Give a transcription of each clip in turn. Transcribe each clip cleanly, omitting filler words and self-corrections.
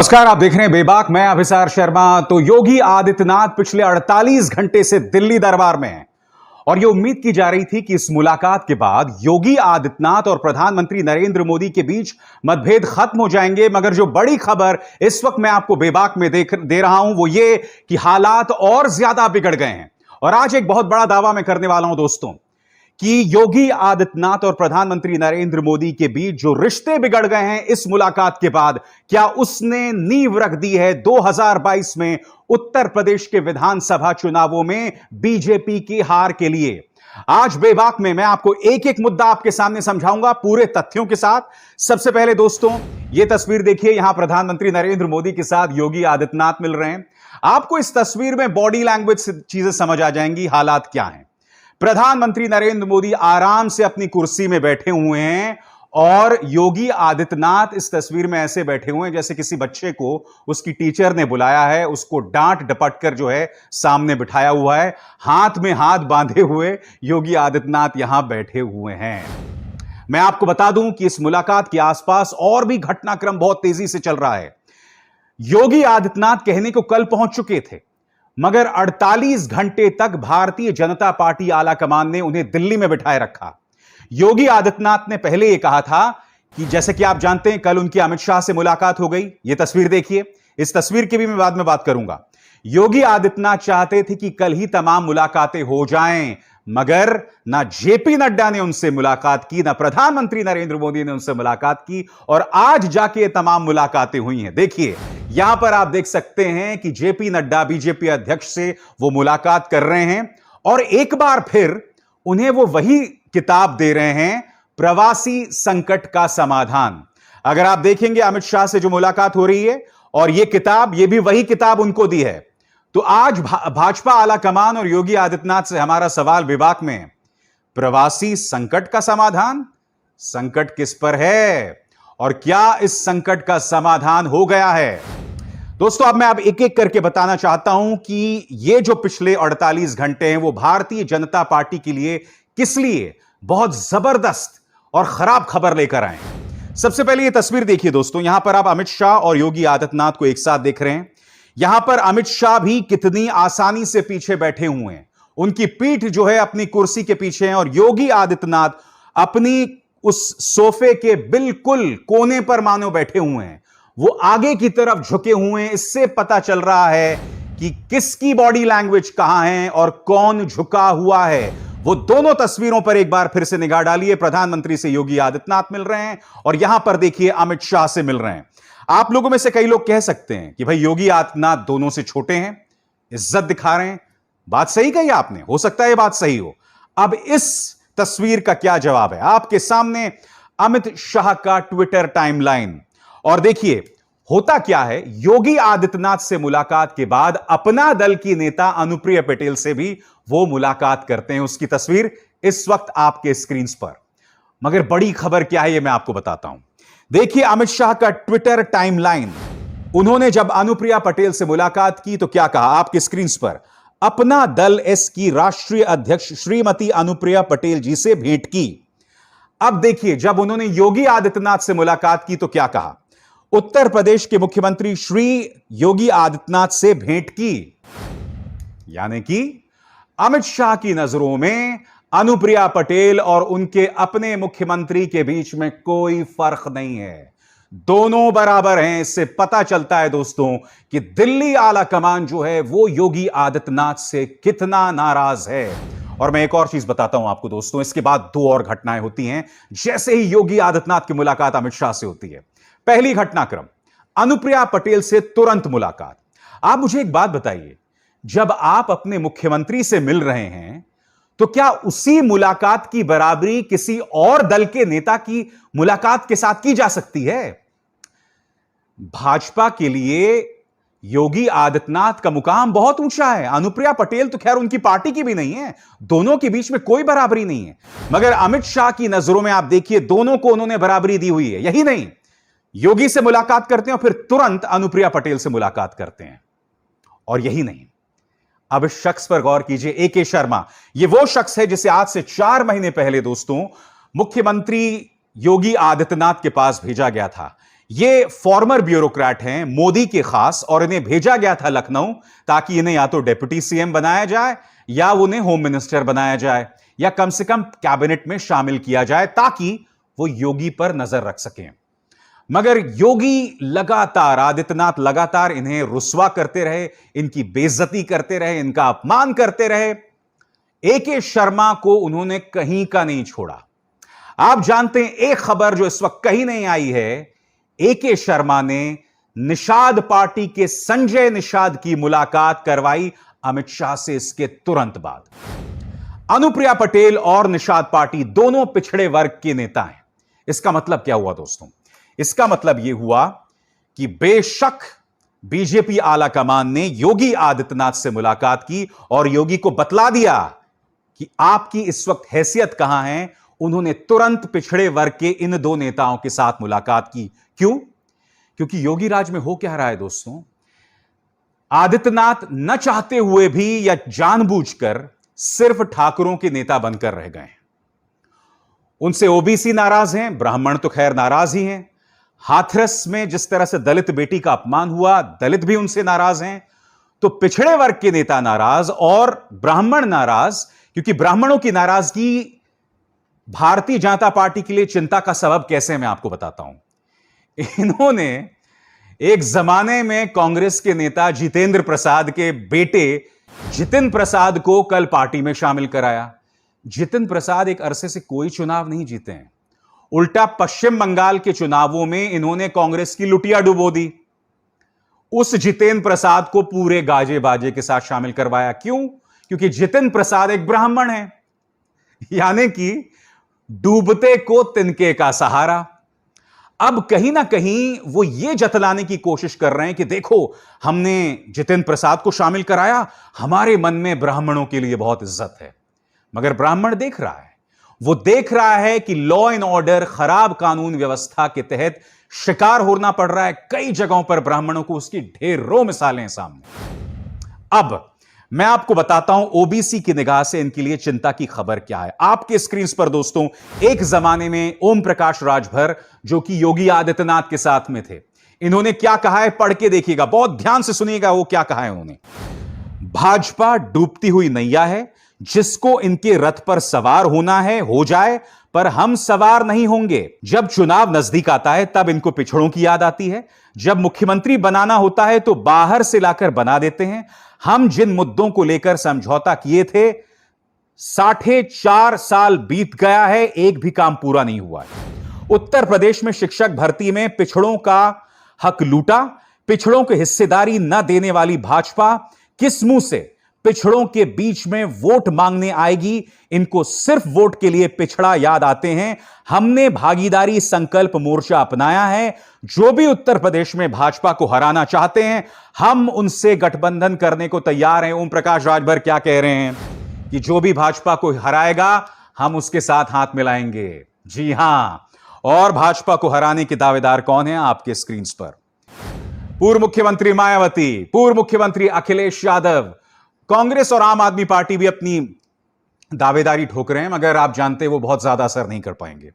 नमस्कार, आप देख रहे हैं बेबाक। मैं अभिसार शर्मा। तो योगी आदित्यनाथ पिछले 48 घंटे से दिल्ली दरबार में हैं और यह उम्मीद की जा रही थी कि इस मुलाकात के बाद योगी आदित्यनाथ और प्रधानमंत्री नरेंद्र मोदी के बीच मतभेद खत्म हो जाएंगे। मगर जो बड़ी खबर इस वक्त मैं आपको बेबाक में दे रहा हूं वो ये कि हालात और ज्यादा बिगड़ गए हैं। और आज एक बहुत बड़ा दावा मैं करने वाला हूं दोस्तों कि योगी आदित्यनाथ और प्रधानमंत्री नरेंद्र मोदी के बीच जो रिश्ते बिगड़ गए हैं इस मुलाकात के बाद, क्या उसने नींव रख दी है 2022 में उत्तर प्रदेश के विधानसभा चुनावों में बीजेपी की हार के लिए। आज बेबाक में मैं आपको एक एक मुद्दा आपके सामने समझाऊंगा पूरे तथ्यों के साथ। सबसे पहले दोस्तों यह तस्वीर देखिए, यहां प्रधानमंत्री नरेंद्र मोदी के साथ योगी आदित्यनाथ मिल रहे हैं। आपको इस तस्वीर में बॉडी लैंग्वेज से चीजें समझ आ जाएंगी, हालात क्या हैं। प्रधानमंत्री नरेंद्र मोदी आराम से अपनी कुर्सी में बैठे हुए हैं और योगी आदित्यनाथ इस तस्वीर में ऐसे बैठे हुए हैं जैसे किसी बच्चे को उसकी टीचर ने बुलाया है, उसको डांट डपट कर जो है सामने बिठाया हुआ है। हाथ में हाथ बांधे हुए योगी आदित्यनाथ यहां बैठे हुए हैं। मैं आपको बता दूं कि इस मुलाकात के आसपास और भी घटनाक्रम बहुत तेजी से चल रहा है। योगी आदित्यनाथ कहने को कल पहुंच चुके थे, मगर 48 घंटे तक भारतीय जनता पार्टी आलाकमान ने उन्हें दिल्ली में बिठाए रखा। योगी आदित्यनाथ ने पहले यह कहा था कि जैसे कि आप जानते हैं कल उनकी अमित शाह से मुलाकात हो गई। यह तस्वीर देखिए, इस तस्वीर की भी मैं बाद में बात करूंगा। योगी आदित्यनाथ चाहते थे कि कल ही तमाम मुलाकातें हो जाएं, मगर ना जेपी नड्डा ने उनसे मुलाकात की, ना प्रधानमंत्री नरेंद्र मोदी ने उनसे मुलाकात की और आज जाके तमाम मुलाकातें हुई हैं। देखिए यहां पर आप देख सकते हैं कि जेपी नड्डा बीजेपी अध्यक्ष से वो मुलाकात कर रहे हैं और एक बार फिर उन्हें वो वही किताब दे रहे हैं, प्रवासी संकट का समाधान। अगर आप देखेंगे अमित शाह से जो मुलाकात हो रही है और ये किताब, ये भी वही किताब उनको दी है। तो आज भाजपा आलाकमान और योगी आदित्यनाथ से हमारा सवाल विवाक में, प्रवासी संकट का समाधान, संकट किस पर है और क्या इस संकट का समाधान हो गया है? दोस्तों अब मैं एक एक करके बताना चाहता हूं कि ये जो पिछले 48 घंटे हैं वो भारतीय जनता पार्टी के लिए किस लिए बहुत जबरदस्त और खराब खबर लेकर आए। सबसे पहले ये तस्वीर देखिए दोस्तों, यहां पर आप अमित शाह और योगी आदित्यनाथ को एक साथ देख रहे हैं। यहां पर अमित शाह भी कितनी आसानी से पीछे बैठे हुए हैं, उनकी पीठ जो है अपनी कुर्सी के पीछे है और योगी आदित्यनाथ अपनी उस सोफे के बिल्कुल कोने पर मानो बैठे हुए हैं, वो आगे की तरफ झुके हुए हैं। इससे पता चल रहा है कि किसकी बॉडी लैंग्वेज कहां है और कौन झुका हुआ है। वो दोनों तस्वीरों पर एक बार फिर से निगाह डालिए। प्रधानमंत्री से योगी आदित्यनाथ मिल रहे हैं और यहां पर देखिए अमित शाह से मिल रहे हैं। आप लोगों में से कई लोग कह सकते हैं कि भाई योगी आदित्यनाथ दोनों से छोटे हैं, इज्जत दिखा रहे हैं। बात सही कही आपने, हो सकता है यह बात सही हो। अब इस तस्वीर का क्या जवाब है? आपके सामने अमित शाह का ट्विटर टाइमलाइन। और देखिए होता क्या है, योगी आदित्यनाथ से मुलाकात के बाद अपना दल की नेता अनुप्रिया पटेल से भी वो मुलाकात करते हैं। उसकी तस्वीर इस वक्त आपके स्क्रीन पर। मगर बड़ी खबर क्या है, यह मैं आपको बताता हूं। देखिए अमित शाह का ट्विटर टाइमलाइन। उन्होंने जब अनुप्रिया पटेल से मुलाकात की तो क्या कहा, आपके स्क्रीन पर, अपना दल एस की राष्ट्रीय अध्यक्ष श्रीमती अनुप्रिया पटेल जी से भेंट की। अब देखिए जब उन्होंने योगी आदित्यनाथ से मुलाकात की तो क्या कहा, उत्तर प्रदेश के मुख्यमंत्री श्री योगी आदित्यनाथ से भेंट की। यानी कि अमित शाह की नजरों में अनुप्रिया पटेल और उनके अपने मुख्यमंत्री के बीच में कोई फर्क नहीं है, दोनों बराबर हैं। इससे पता चलता है दोस्तों कि दिल्ली आला कमान जो है वो योगी आदित्यनाथ से कितना नाराज है। और मैं एक और चीज बताता हूं आपको दोस्तों, इसके बाद दो और घटनाएं होती हैं जैसे ही योगी आदित्यनाथ की मुलाकात अमित शाह से होती है। पहली घटनाक्रम, अनुप्रिया पटेल से तुरंत मुलाकात। आप मुझे एक बात बताइए, जब आप अपने मुख्यमंत्री से मिल रहे हैं तो क्या उसी मुलाकात की बराबरी किसी और दल के नेता की मुलाकात के साथ की जा सकती है? भाजपा के लिए योगी आदित्यनाथ का मुकाम बहुत ऊंचा है। अनुप्रिया पटेल तो खैर उनकी पार्टी की भी नहीं है, दोनों के बीच में कोई बराबरी नहीं है। मगर अमित शाह की नजरों में आप देखिए दोनों को उन्होंने बराबरी दी हुई है। यही नहीं, योगी से मुलाकात करते हैं और फिर तुरंत अनुप्रिया पटेल से मुलाकात करते हैं। और यही नहीं, अब इस शख्स पर गौर कीजिए, ए.के. शर्मा। यह वो शख्स है जिसे आज से 4 महीने पहले दोस्तों मुख्यमंत्री योगी आदित्यनाथ के पास भेजा गया था। ये फॉर्मर ब्यूरोक्रेट हैं, मोदी के खास, और इन्हें भेजा गया था लखनऊ ताकि इन्हें या तो डिप्टी सीएम बनाया जाए या उन्हें होम मिनिस्टर बनाया जाए या कम से कम कैबिनेट में शामिल किया जाए ताकि वो योगी पर नजर रख सकें। मगर योगी लगातार, आदित्यनाथ लगातार इन्हें रुस्वा करते रहे, इनकी बेइज्जती करते रहे, इनका अपमान करते रहे। एके शर्मा को उन्होंने कहीं का नहीं छोड़ा। आप जानते हैं, एक खबर जो इस वक्त कहीं नहीं आई है, एके शर्मा ने निषाद पार्टी के संजय निषाद की मुलाकात करवाई अमित शाह से इसके तुरंत बाद। अनुप्रिया पटेल और निषाद पार्टी दोनों पिछड़े वर्ग के नेता हैं। इसका मतलब क्या हुआ दोस्तों? इसका मतलब यह हुआ कि बेशक बीजेपी आला कमान ने योगी आदित्यनाथ से मुलाकात की और योगी को बतला दिया कि आपकी इस वक्त हैसियत कहां है। उन्होंने तुरंत पिछड़े वर्ग के इन दो नेताओं के साथ मुलाकात की। क्यों? क्योंकि योगी राज में हो क्या रहा है दोस्तों, आदित्यनाथ न चाहते हुए भी या जानबूझकर सिर्फ ठाकुरों के नेता बनकर रह गए। उनसे ओबीसी नाराज हैं, ब्राह्मण तो खैर नाराज ही हैं। हाथरस में जिस तरह से दलित बेटी का अपमान हुआ, दलित भी उनसे नाराज हैं। तो पिछड़े वर्ग के नेता नाराज और ब्राह्मण नाराज, क्योंकि ब्राह्मणों की नाराजगी भारतीय जनता पार्टी के लिए चिंता का सबब कैसे, मैं आपको बताता हूं। इन्होंने एक जमाने में कांग्रेस के नेता जितेंद्र प्रसाद के बेटे जितिन प्रसाद को कल पार्टी में शामिल कराया। जितिन प्रसाद एक अरसे से कोई चुनाव नहीं जीते हैं, उल्टा पश्चिम बंगाल के चुनावों में इन्होंने कांग्रेस की लुटिया डुबो दी। उस जितेंद्र प्रसाद को पूरे गाजे बाजे के साथ शामिल करवाया। क्यों? क्योंकि जितिन प्रसाद एक ब्राह्मण है, यानी कि डूबते को तिनके का सहारा। अब कहीं ना कहीं वो ये जतलाने की कोशिश कर रहे हैं कि देखो, हमने जितेंद्र प्रसाद को शामिल कराया, हमारे मन में ब्राह्मणों के लिए बहुत इज्जत है। मगर ब्राह्मण देख रहा है, वो देख रहा है कि लॉ एंड ऑर्डर, खराब कानून व्यवस्था के तहत शिकार होना पड़ रहा है कई जगहों पर ब्राह्मणों को। उसकी ढेरों मिसालें हैं सामने। अब मैं आपको बताता हूं ओबीसी की निगाह से इनके लिए चिंता की खबर क्या है। आपके स्क्रीन पर दोस्तों, एक जमाने में ओम प्रकाश राजभर, जो कि योगी आदित्यनाथ के साथ में थे, इन्होंने क्या कहा है पढ़ के देखिएगा, बहुत ध्यान से सुनिएगा वो क्या कहा है उन्होंने। भाजपा डूबती हुई नैया है, जिसको इनके रथ पर सवार होना है हो जाए, पर हम सवार नहीं होंगे। जब चुनाव नजदीक आता है तब इनको पिछड़ों की याद आती है, जब मुख्यमंत्री बनाना होता है तो बाहर से लाकर बना देते हैं। हम जिन मुद्दों को लेकर समझौता किए थे, 4.5 साल बीत गया है, एक भी काम पूरा नहीं हुआ है। उत्तर प्रदेश में शिक्षक भर्ती में पिछड़ों का हक लूटा, पिछड़ों को हिस्सेदारी न देने वाली भाजपा किस मुंह से पिछड़ों के बीच में वोट मांगने आएगी? इनको सिर्फ वोट के लिए पिछड़ा याद आते हैं। हमने भागीदारी संकल्प मोर्चा अपनाया है। जो भी उत्तर प्रदेश में भाजपा को हराना चाहते हैं, हम उनसे गठबंधन करने को तैयार हैं। ओम प्रकाश राजभर क्या कह रहे हैं कि जो भी भाजपा को हराएगा हम उसके साथ हाथ मिलाएंगे। जी हां, और भाजपा को हराने के दावेदार कौन है? आपके स्क्रीन पर पूर्व मुख्यमंत्री मायावती, पूर्व मुख्यमंत्री अखिलेश यादव। कांग्रेस और आम आदमी पार्टी भी अपनी दावेदारी ठोक रहे हैं, मगर आप जानते हैं वो बहुत ज्यादा असर नहीं कर पाएंगे।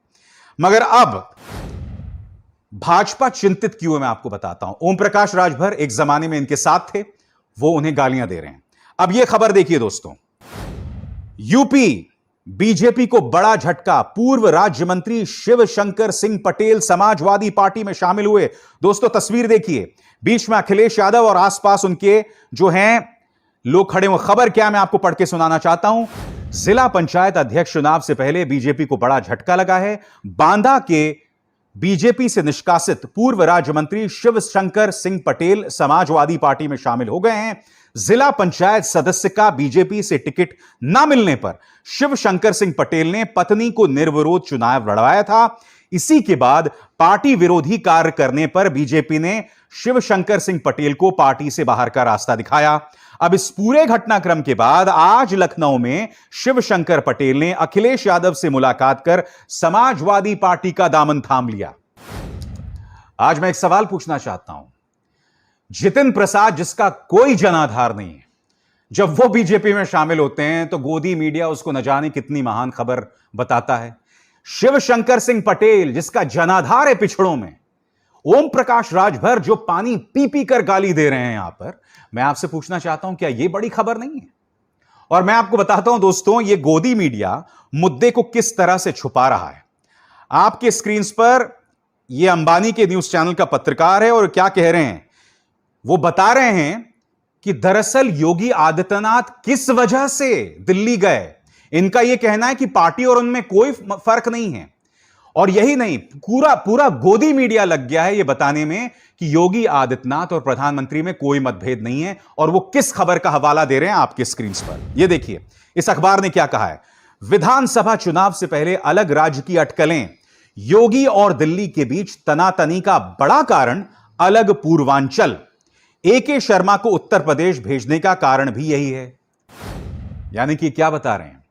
मगर अब भाजपा चिंतित क्यों है, मैं आपको बताता हूं। ओम प्रकाश राजभर एक जमाने में इनके साथ थे, वो उन्हें गालियां दे रहे हैं। अब यह खबर देखिए दोस्तों, यूपी बीजेपी को बड़ा झटका। पूर्व राज्य मंत्री शिवशंकर सिंह पटेल समाजवादी पार्टी में शामिल हुए। दोस्तों तस्वीर देखिए, बीच में अखिलेश यादव और आसपास उनके जो हैं लोग खड़े हुए। खबर क्या, मैं आपको पढ़ के सुनाना चाहता हूं। जिला पंचायत अध्यक्ष चुनाव से पहले बीजेपी को बड़ा झटका लगा है। बांदा के बीजेपी से निष्कासित पूर्व राज्य मंत्री शिवशंकर सिंह पटेल समाजवादी पार्टी में शामिल हो गए हैं। जिला पंचायत सदस्य का बीजेपी से टिकट न मिलने पर शिवशंकर सिंह पटेल ने पत्नी को निर्विरोध चुनाव लड़वाया था। इसी के बाद पार्टी विरोधी कार्य करने पर बीजेपी ने शिवशंकर सिंह पटेल को पार्टी से बाहर का रास्ता दिखाया। अब इस पूरे घटनाक्रम के बाद आज लखनऊ में शिवशंकर पटेल ने अखिलेश यादव से मुलाकात कर समाजवादी पार्टी का दामन थाम लिया। आज मैं एक सवाल पूछना चाहता हूं। जितिन प्रसाद, जिसका कोई जनाधार नहीं है, जब वो बीजेपी में शामिल होते हैं तो गोदी मीडिया उसको न जाने कितनी महान खबर बताता है। शिवशंकर सिंह पटेल, जिसका जनाधार है पिछड़ों में, ओम प्रकाश राजभर जो पानी पी पी कर गाली दे रहे हैं यहां पर, मैं आपसे पूछना चाहता हूं क्या यह बड़ी खबर नहीं है? और मैं आपको बताता हूं दोस्तों, यह गोदी मीडिया मुद्दे को किस तरह से छुपा रहा है। आपके स्क्रीन पर यह अंबानी के न्यूज चैनल का पत्रकार है और क्या कह रहे हैं, वो बता रहे हैं कि दरअसल योगी आदित्यनाथ किस वजह से दिल्ली गए। इनका यह कहना है कि पार्टी और उनमें कोई फर्क नहीं है। और यही नहीं, पूरा गोदी मीडिया लग गया है यह बताने में कि योगी आदित्यनाथ और प्रधानमंत्री में कोई मतभेद नहीं है। और वो किस खबर का हवाला दे रहे हैं आपके स्क्रीन पर, यह देखिए इस अखबार ने क्या कहा है। विधानसभा चुनाव से पहले अलग राज्य की अटकलें, योगी और दिल्ली के बीच तनातनी का बड़ा कारण अलग पूर्वांचल। एके शर्मा को उत्तर प्रदेश भेजने का कारण भी यही है। यानी कि क्या बता रहे हैं,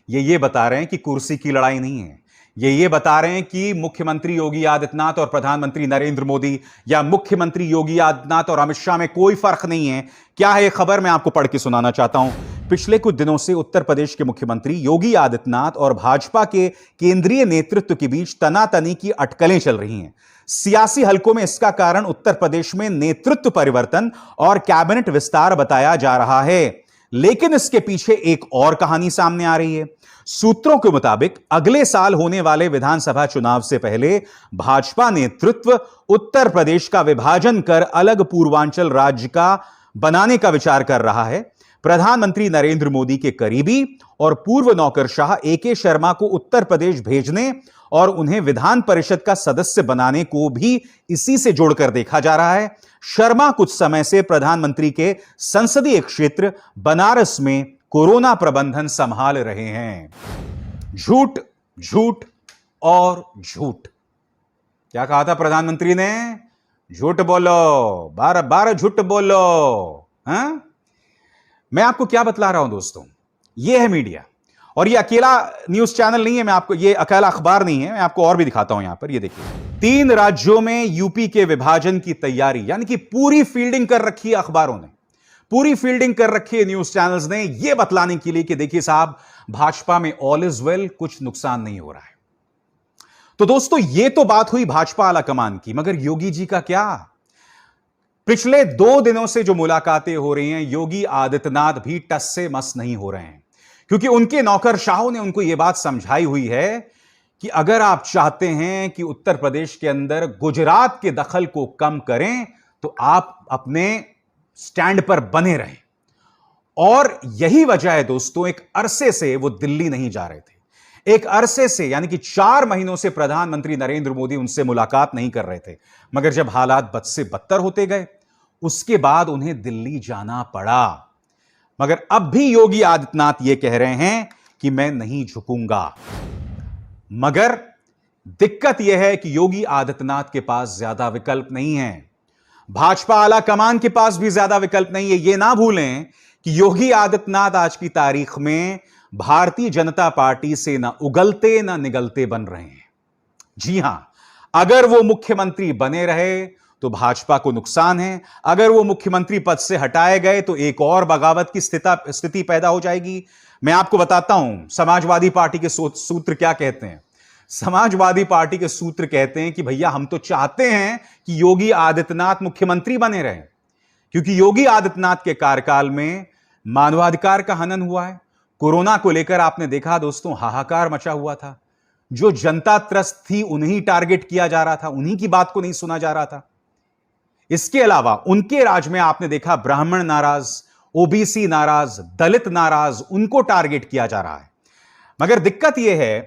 ये बता रहे हैं कि कुर्सी की लड़ाई नहीं है। ये बता रहे हैं कि मुख्यमंत्री योगी आदित्यनाथ और प्रधानमंत्री नरेंद्र मोदी या मुख्यमंत्री योगी आदित्यनाथ और अमित शाह में कोई फर्क नहीं है। क्या है यह खबर, मैं आपको पढ़ के सुनाना चाहता हूं। पिछले कुछ दिनों से उत्तर प्रदेश के मुख्यमंत्री योगी आदित्यनाथ और भाजपा के केंद्रीय नेतृत्व के बीच तनातनी की अटकलें चल रही हैं। सियासी हलकों में इसका कारण उत्तर प्रदेश में नेतृत्व परिवर्तन और कैबिनेट विस्तार बताया जा रहा है। लेकिन इसके पीछे एक और कहानी सामने आ रही है। सूत्रों के मुताबिक अगले साल होने वाले विधानसभा चुनाव से पहले भाजपा नेतृत्व उत्तर प्रदेश का विभाजन कर अलग पूर्वांचल राज्य का बनाने का विचार कर रहा है। प्रधानमंत्री नरेंद्र मोदी के करीबी और पूर्व नौकरशाह एके शर्मा को उत्तर प्रदेश भेजने और उन्हें विधान परिषद का सदस्य बनाने को भी इसी से जोड़कर देखा जा रहा है। शर्मा कुछ समय से प्रधानमंत्री के संसदीय क्षेत्र बनारस में कोरोना प्रबंधन संभाल रहे हैं। झूठ, झूठ और झूठ। क्या कहा था प्रधानमंत्री ने? झूठ बोलो, बार बार झूठ बोलो। हाँ? मैं आपको क्या बतला रहा हूं दोस्तों, यह है मीडिया। और यह अकेला न्यूज चैनल नहीं है, मैं आपको, यह अकेला अखबार नहीं है, मैं आपको और भी दिखाता हूं। यहां पर यह देखिए, 3 राज्यों में यूपी के विभाजन की तैयारी, यानी कि पूरी फील्डिंग कर रखी है अखबारों ने, पूरी फील्डिंग कर रखी है न्यूज चैनल्स ने, यह बतलाने के लिए कि देखिए साहब, भाजपा में ऑल इज वेल, कुछ नुकसान नहीं हो रहा है। तो दोस्तों, यह तो बात हुई भाजपा आलाकमान की, मगर योगी जी का क्या? पिछले 2 दिनों से जो मुलाकातें हो रही हैं, योगी आदित्यनाथ भी टस से मस नहीं हो रहे हैं, क्योंकि उनके नौकरशाहों ने उनको यह बात समझाई हुई है कि अगर आप चाहते हैं कि उत्तर प्रदेश के अंदर गुजरात के दखल को कम करें, तो आप अपने स्टैंड पर बने रहें। और यही वजह है दोस्तों, एक अरसे से वो दिल्ली नहीं जा रहे थे। एक अरसे से, यानी कि 4 महीनों से प्रधानमंत्री नरेंद्र मोदी उनसे मुलाकात नहीं कर रहे थे। मगर जब हालात बद से बदतर होते गए, उसके बाद उन्हें दिल्ली जाना पड़ा। मगर अब भी योगी आदित्यनाथ यह कह रहे हैं कि मैं नहीं झुकूंगा। मगर दिक्कत यह है कि योगी आदित्यनाथ के पास ज्यादा विकल्प नहीं है, भाजपा आला कमान के पास भी ज्यादा विकल्प नहीं है। यह ना भूलें कि योगी आदित्यनाथ आज की तारीख में भारतीय जनता पार्टी से ना उगलते ना निगलते बन रहे हैं। जी हां, अगर वो मुख्यमंत्री बने रहे तो भाजपा को नुकसान है, अगर वो मुख्यमंत्री पद से हटाए गए तो एक और बगावत की स्थिति पैदा हो जाएगी। मैं आपको बताता हूं समाजवादी पार्टी के सूत्र क्या कहते हैं। समाजवादी पार्टी के सूत्र कहते हैं कि भैया, हम तो चाहते हैं कि योगी आदित्यनाथ मुख्यमंत्री बने रहें, क्योंकि योगी आदित्यनाथ के कार्यकाल में मानवाधिकार का हनन हुआ है। कोरोना को लेकर आपने देखा दोस्तों, हाहाकार मचा हुआ था। जो जनता त्रस्त थी उन्हीं टारगेट किया जा रहा था, उन्हीं की बात को नहीं सुना जा रहा था। इसके अलावा उनके राज में आपने देखा ब्राह्मण नाराज, ओबीसी नाराज, दलित नाराज, उनको टारगेट किया जा रहा है। मगर दिक्कत यह है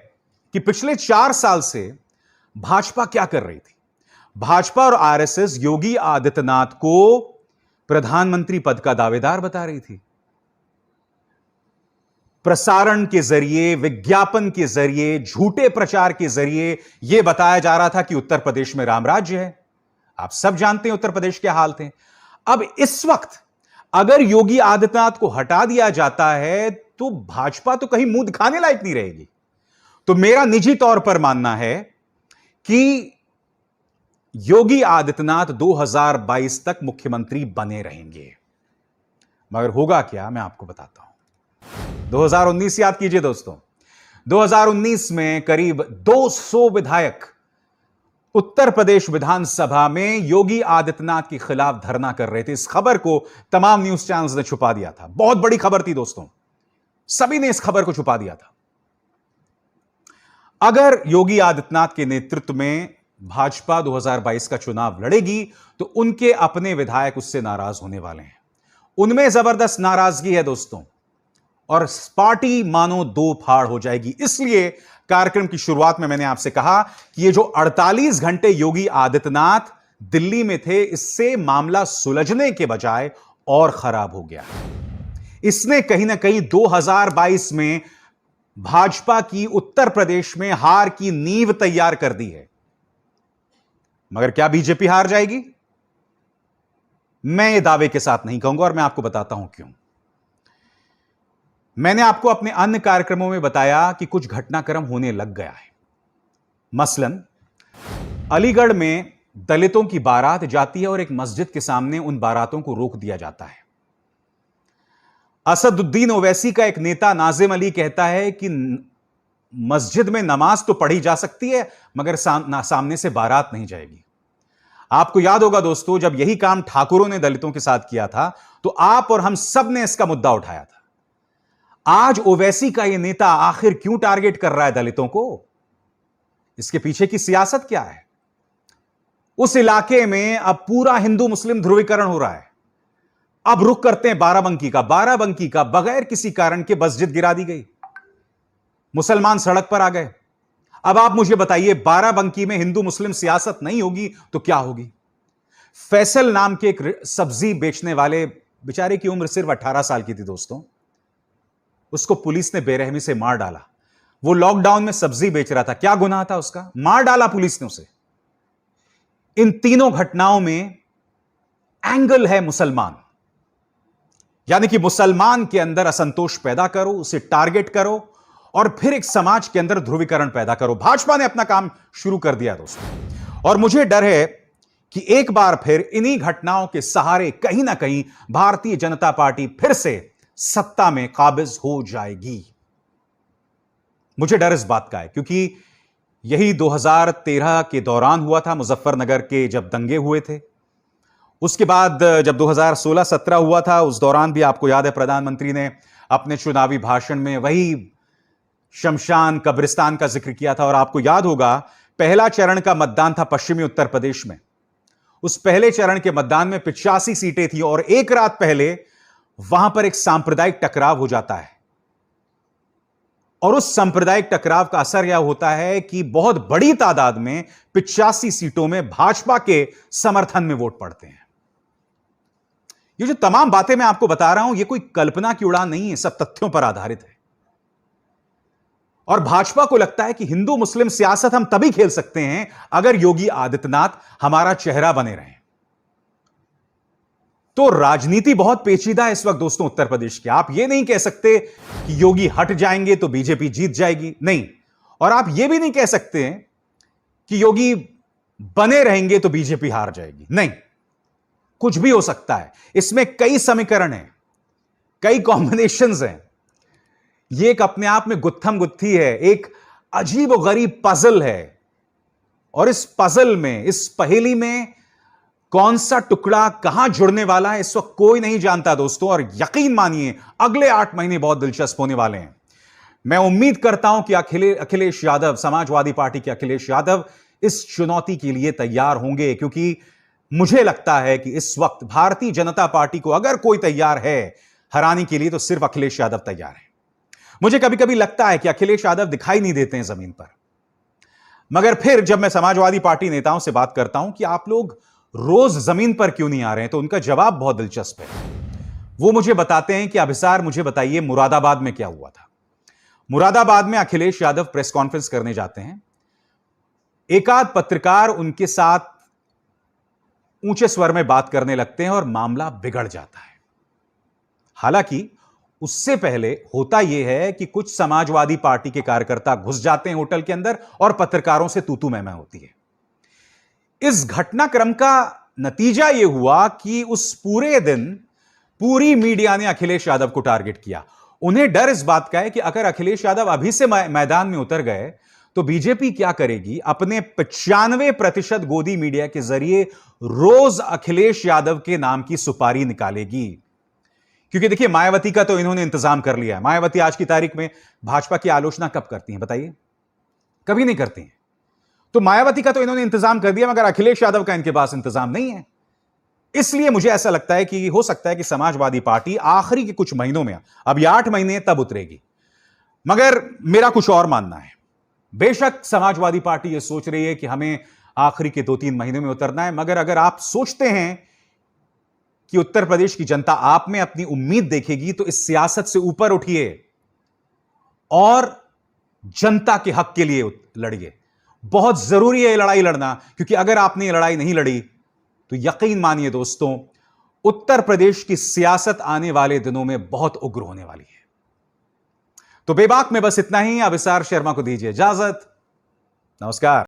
कि पिछले 4 साल से भाजपा क्या कर रही थी? भाजपा और आरएसएस योगी आदित्यनाथ को प्रधानमंत्री पद का दावेदार बता रही थी। प्रसारण के जरिए, विज्ञापन के जरिए, झूठे प्रचार के जरिए यह बताया जा रहा था कि उत्तर प्रदेश में राम राज्य है। आप सब जानते हैं उत्तर प्रदेश के हाल थे। अब इस वक्त अगर योगी आदित्यनाथ को हटा दिया जाता है तो भाजपा तो कहीं मुंह दिखाने लायक नहीं रहेगी। तो मेरा निजी तौर पर मानना है कि योगी आदित्यनाथ 2022 तक मुख्यमंत्री बने रहेंगे। मगर होगा क्या, मैं आपको बताता हूं। 2019 याद कीजिए दोस्तों, 2019 में करीब 200 विधायक उत्तर प्रदेश विधानसभा में योगी आदित्यनाथ के खिलाफ धरना कर रहे थे। इस खबर को तमाम न्यूज चैनल्स ने छुपा दिया था। बहुत बड़ी खबर थी दोस्तों, सभी ने इस खबर को छुपा दिया था। अगर योगी आदित्यनाथ के नेतृत्व में भाजपा 2022 का चुनाव लड़ेगी तो उनके अपने विधायक उससे नाराज होने वाले हैं। उनमें जबरदस्त नाराजगी है दोस्तों, और पार्टी मानो दो फाड़ हो जाएगी। इसलिए कार्यक्रम की शुरुआत में मैंने आपसे कहा कि ये जो 48 घंटे योगी आदित्यनाथ दिल्ली में थे, इससे मामला सुलझने के बजाय और खराब हो गया। इसने कहीं ना कहीं 2022 में भाजपा की उत्तर प्रदेश में हार की नींव तैयार कर दी है। मगर क्या बीजेपी हार जाएगी? मैं ये दावे के साथ नहीं कहूंगा, और मैं आपको बताता हूं क्यों। मैंने आपको अपने अन्य कार्यक्रमों में बताया कि कुछ घटनाक्रम होने लग गया है। मसलन अलीगढ़ में दलितों की बारात जाती है और एक मस्जिद के सामने उन बारातों को रोक दिया जाता है। असदुद्दीन ओवैसी का एक नेता नाजिम अली कहता है कि मस्जिद में नमाज तो पढ़ी जा सकती है, मगर सामने से बारात नहीं जाएगी। आपको याद होगा दोस्तों, जब यही काम ठाकुरों ने दलितों के साथ किया था तो आप और हम सब ने इसका मुद्दा उठाया था। आज ओवैसी का यह नेता आखिर क्यों टारगेट कर रहा है दलितों को? इसके पीछे की सियासत क्या है? उस इलाके में अब पूरा हिंदू मुस्लिम ध्रुवीकरण हो रहा है। अब रुख करते हैं बाराबंकी का बगैर किसी कारण के मस्जिद गिरा दी गई, मुसलमान सड़क पर आ गए। अब आप मुझे बताइए, बाराबंकी में हिंदू मुस्लिम सियासत नहीं होगी तो क्या होगी? फैसल नाम के एक सब्जी बेचने वाले बेचारे की उम्र सिर्फ 18 साल की थी दोस्तों, उसको पुलिस ने बेरहमी से मार डाला। वो लॉकडाउन में सब्जी बेच रहा था, क्या गुनाह था उसका? मार डाला पुलिस ने उसे। इन तीनों घटनाओं में एंगल है मुसलमान, यानी कि मुसलमान के अंदर असंतोष पैदा करो, उसे टारगेट करो और फिर एक समाज के अंदर ध्रुवीकरण पैदा करो। भाजपा ने अपना काम शुरू कर दिया दोस्तों, और मुझे डर है कि एक बार फिर इन्हीं घटनाओं के सहारे कहीं ना कहीं भारतीय जनता पार्टी फिर से सत्ता में काबिज हो जाएगी। मुझे डर इस बात का है क्योंकि यही 2013 के दौरान हुआ था, मुजफ्फरनगर के जब दंगे हुए थे। उसके बाद जब 2016-17 हुआ था, उस दौरान भी आपको याद है प्रधानमंत्री ने अपने चुनावी भाषण में वही शमशान कब्रिस्तान का जिक्र किया था। और आपको याद होगा पहला चरण का मतदान था पश्चिमी उत्तर प्रदेश में। उस पहले चरण के मतदान में 85 सीटें थी और एक रात पहले वहां पर एक सांप्रदायिक टकराव हो जाता है, और उस सांप्रदायिक टकराव का असर यह होता है कि बहुत बड़ी तादाद में 85 सीटों में भाजपा के समर्थन में वोट पड़ते हैं। ये जो तमाम बातें मैं आपको बता रहा हूं, ये कोई कल्पना की उड़ान नहीं है, सब तथ्यों पर आधारित है। और भाजपा को लगता है कि हिंदू मुस्लिम सियासत हम तभी खेल सकते हैं अगर योगी आदित्यनाथ हमारा चेहरा बने रहें। तो राजनीति बहुत पेचीदा है इस वक्त दोस्तों उत्तर प्रदेश की। आप ये नहीं कह सकते कि योगी हट जाएंगे तो बीजेपी जीत जाएगी, नहीं। और आप ये भी नहीं कह सकते कि योगी बने रहेंगे तो बीजेपी हार जाएगी, नहीं। कुछ भी हो सकता है, इसमें कई समीकरण हैं, कई कॉम्बिनेशंस हैं। ये एक अपने आप में गुत्थम गुत्थी है, एक अजीब और गरीब पजल है। और इस पजल में, इस पहेली में कौन सा टुकड़ा कहां जुड़ने वाला है इस वक्त कोई नहीं जानता दोस्तों। और यकीन मानिए अगले 8 महीने बहुत दिलचस्प होने वाले हैं। मैं उम्मीद करता हूं कि अखिलेश यादव, समाजवादी पार्टी के अखिलेश यादव इस चुनौती के लिए तैयार होंगे, क्योंकि मुझे लगता है कि इस वक्त भारतीय जनता पार्टी को अगर कोई तैयार है हराने के लिए तो सिर्फ अखिलेश यादव तैयार है। मुझे कभी कभी लगता है कि अखिलेश यादव दिखाई नहीं देते हैं जमीन पर, मगर फिर जब मैं समाजवादी पार्टी नेताओं से बात करता हूं कि आप लोग रोज जमीन पर क्यों नहीं आ रहे हैं, तो उनका जवाब बहुत दिलचस्प है। वो मुझे बताते हैं कि अभिसार मुझे बताइए मुरादाबाद में क्या हुआ था। मुरादाबाद में अखिलेश यादव प्रेस कॉन्फ्रेंस करने जाते हैं, एकाध पत्रकार उनके साथ ऊंचे स्वर में बात करने लगते हैं और मामला बिगड़ जाता है। हालांकि उससे पहले होता यह है कि कुछ समाजवादी पार्टी के कार्यकर्ता घुस जाते हैं होटल के अंदर और पत्रकारों से तू तू मैं मैं होती है। इस घटनाक्रम का नतीजा यह हुआ कि उस पूरे दिन पूरी मीडिया ने अखिलेश यादव को टारगेट किया। उन्हें डर इस बात का है कि अगर अखिलेश यादव अभी से मैदान में उतर गए तो बीजेपी क्या करेगी? अपने 95% गोदी मीडिया के जरिए रोज अखिलेश यादव के नाम की सुपारी निकालेगी। क्योंकि देखिए, मायावती का तो इन्होंने इंतजाम कर लिया है। मायावती आज की तारीख में भाजपा की आलोचना कब करती हैं बताइए? कभी नहीं करती हैं। तो मायावती का तो इन्होंने इंतजाम कर दिया, मगर अखिलेश यादव का इनके पास इंतजाम नहीं है। इसलिए मुझे ऐसा लगता है कि हो सकता है कि समाजवादी पार्टी आखिरी के कुछ महीनों में, अब ये 8 महीने तब उतरेगी, मगर मेरा कुछ और मानना है। बेशक समाजवादी पार्टी यह सोच रही है कि हमें आखिरी के 2-3 महीनों में उतरना है, मगर अगर आप सोचते हैं कि उत्तर प्रदेश की जनता आप में अपनी उम्मीद देखेगी, तो इस सियासत से ऊपर उठिए और जनता के हक के लिए लड़िए। बहुत जरूरी है यह लड़ाई लड़ना, क्योंकि अगर आपने यह लड़ाई नहीं लड़ी तो यकीन मानिए दोस्तों, उत्तर प्रदेश की सियासत आने वाले दिनों में बहुत उग्र होने वाली है। तो बेबाक में बस इतना ही। अभिसार शर्मा को दीजिए इजाजत। नमस्कार।